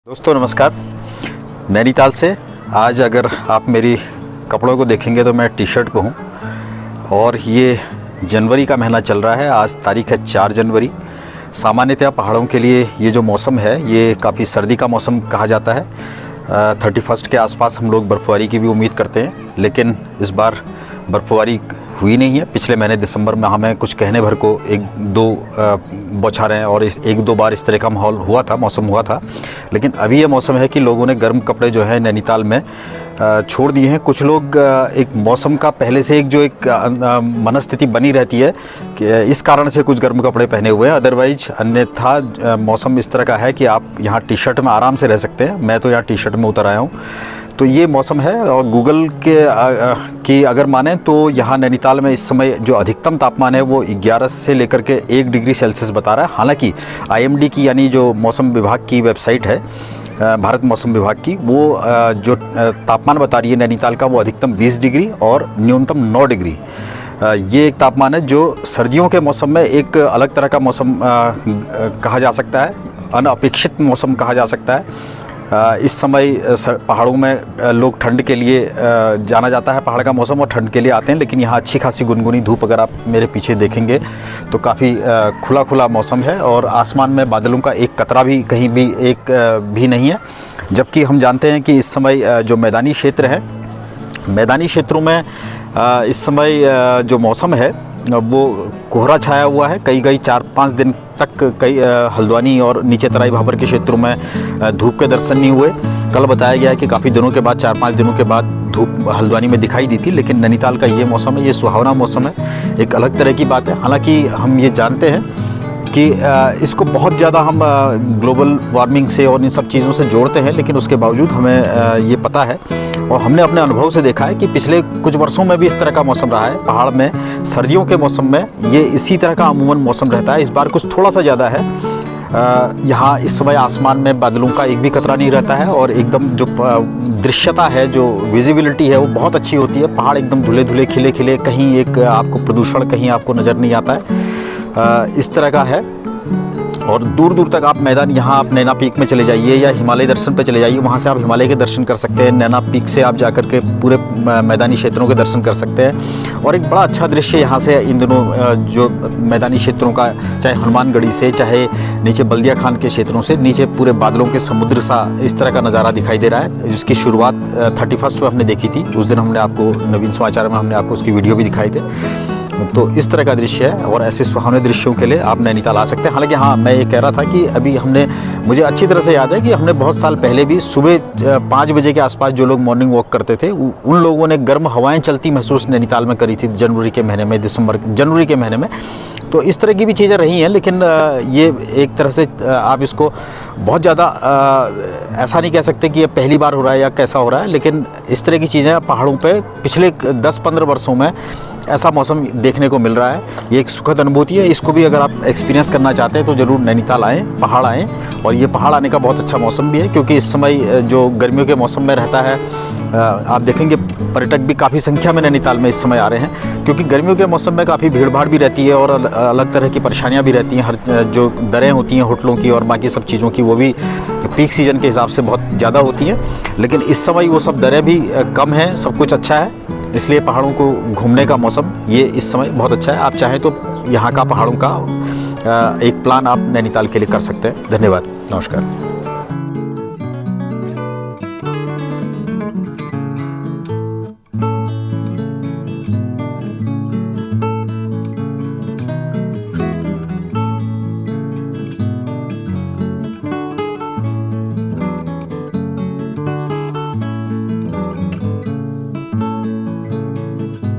दोस्तों नमस्कार। नैनीताल से आज अगर आप मेरी कपड़ों को देखेंगे तो मैं टी शर्ट पे हूँ और ये जनवरी का महीना चल रहा है। आज तारीख है 4 जनवरी। सामान्यतः पहाड़ों के लिए ये जो मौसम है ये काफ़ी सर्दी का मौसम कहा जाता है। 31 के आसपास हम लोग बर्फ़बारी की भी उम्मीद करते हैं, लेकिन इस बार बर्फ़बारी हुई नहीं है। पिछले महीने दिसंबर में हमें कुछ कहने भर को एक दो बौछारें और एक दो बार इस तरह का माहौल हुआ था, मौसम हुआ था। लेकिन अभी ये मौसम है कि लोगों ने गर्म कपड़े जो है नैनीताल में छोड़ दिए हैं। कुछ लोग एक मौसम का पहले से एक जो एक मनस्थिति बनी रहती है कि इस कारण से कुछ गर्म कपड़े पहने हुए हैं। अदरवाइज अन्यथा मौसम इस तरह का है कि आप यहाँ टी शर्ट में आराम से रह सकते हैं। मैं तो यहाँ टी शर्ट में उतर आया हूँ। तो ये मौसम है और गूगल की अगर माने तो यहाँ नैनीताल में इस समय जो अधिकतम तापमान है वो 11 से लेकर के 1 डिग्री सेल्सियस बता रहा है। हालांकि IMD की यानी जो मौसम विभाग की वेबसाइट है, भारत मौसम विभाग की, वो जो तापमान बता रही है नैनीताल का वो अधिकतम 20 डिग्री और न्यूनतम 9 डिग्री। ये एक तापमान है जो सर्दियों के मौसम में एक अलग तरह का मौसम कहा जा सकता है, अनअपेक्षित मौसम कहा जा सकता है। इस समय पहाड़ों में लोग ठंड के लिए जाना जाता है, पहाड़ का मौसम, और ठंड के लिए आते हैं। लेकिन यहाँ अच्छी खासी गुनगुनी धूप अगर आप मेरे पीछे देखेंगे तो काफ़ी खुला खुला मौसम है और आसमान में बादलों का एक कतरा भी कहीं भी एक भी नहीं है। जबकि हम जानते हैं कि इस समय जो मैदानी क्षेत्र है, मैदानी क्षेत्रों में इस समय जो मौसम है वो कोहरा छाया हुआ है। कई 4-5 दिन तक कई हल्द्वानी और नीचे तराई भाबर के क्षेत्रों में धूप के दर्शन नहीं हुए। कल बताया गया है कि काफ़ी दिनों के बाद, 4-5 दिनों के बाद धूप हल्द्वानी में दिखाई दी थी। लेकिन नैनीताल का ये मौसम है, ये सुहावना मौसम है, एक अलग तरह की बात है। हालांकि हम ये जानते हैं कि इसको बहुत ज़्यादा हम ग्लोबल वार्मिंग से और इन सब चीज़ों से जोड़ते हैं, लेकिन उसके बावजूद हमें ये पता है और हमने अपने अनुभव से देखा है कि पिछले कुछ वर्षों में भी इस तरह का मौसम रहा है। पहाड़ में सर्दियों के मौसम में ये इसी तरह का अमूमन मौसम रहता है। इस बार कुछ थोड़ा सा ज़्यादा है। यहाँ इस समय आसमान में बादलों का एक भी कतरा नहीं रहता है और एकदम जो दृश्यता है, जो विजिबिलिटी है वो बहुत अच्छी होती है। पहाड़ एकदम धुले धुले खिले खिले, कहीं एक आपको प्रदूषण कहीं आपको नज़र नहीं आता है, इस तरह का है। और दूर दूर तक आप मैदान, यहाँ आप नैना पीक में चले जाइए या हिमालय दर्शन पे चले जाइए, वहाँ से आप हिमालय के दर्शन कर सकते हैं। नैना पीक से आप जाकर के पूरे मैदानी क्षेत्रों के दर्शन कर सकते हैं। और एक बड़ा अच्छा दृश्य यहाँ से इन दिनों जो मैदानी क्षेत्रों का, चाहे हनुमानगढ़ी से, चाहे नीचे बल्दिया खान के क्षेत्रों से, नीचे पूरे बादलों के समुद्र सा इस तरह का नज़ारा दिखाई दे रहा है, जिसकी शुरुआत 31 में हमने देखी थी। उस दिन हमने आपको नवीन समाचार में हमने आपको उसकी वीडियो भी दिखाई थे। तो इस तरह का दृश्य है और ऐसे सुहावने दृश्यों के लिए आप नैनीताल आ सकते हैं। हालांकि हाँ, मैं ये कह रहा था कि अभी मुझे अच्छी तरह से याद है कि हमने बहुत साल पहले भी सुबह 5 बजे के आसपास जो लोग मॉर्निंग वॉक करते थे, उन लोगों ने गर्म हवाएं चलती महसूस नैनीताल में करी थी जनवरी के महीने में, जनवरी के महीने में। तो इस तरह की भी चीज़ें रही हैं। लेकिन ये एक तरह से आप इसको बहुत ज़्यादा ऐसा नहीं कह सकते कि ये पहली बार हो रहा है या कैसा हो रहा है। लेकिन इस तरह की चीज़ें पहाड़ों पे पिछले 10-15 वर्षों में ऐसा मौसम देखने को मिल रहा है। ये एक सुखद अनुभूति है। इसको भी अगर आप एक्सपीरियंस करना चाहते हैं तो ज़रूर नैनीताल आएँ, पहाड़ आएँ। और ये पहाड़ आने का बहुत अच्छा मौसम भी है, क्योंकि इस समय जो गर्मियों के मौसम में रहता है, आप देखेंगे पर्यटक भी काफ़ी संख्या में नैनीताल में इस समय आ रहे हैं, क्योंकि गर्मियों के मौसम में काफ़ी भीड़ भाड़ भी रहती है और अलग तरह की परेशानियाँ भी रहती हैं। हर जो दरें होती हैं होटलों की और बाकी सब चीज़ों की, वो भी पीक सीजन के हिसाब से बहुत ज़्यादा होती हैं। लेकिन इस समय वो सब दरें भी कम हैं, सब कुछ अच्छा है। इसलिए पहाड़ों को घूमने का मौसम ये इस समय बहुत अच्छा है। आप चाहें तो यहाँ का पहाड़ों का एक प्लान आप नैनीताल के लिए कर सकते हैं। धन्यवाद, नमस्कार।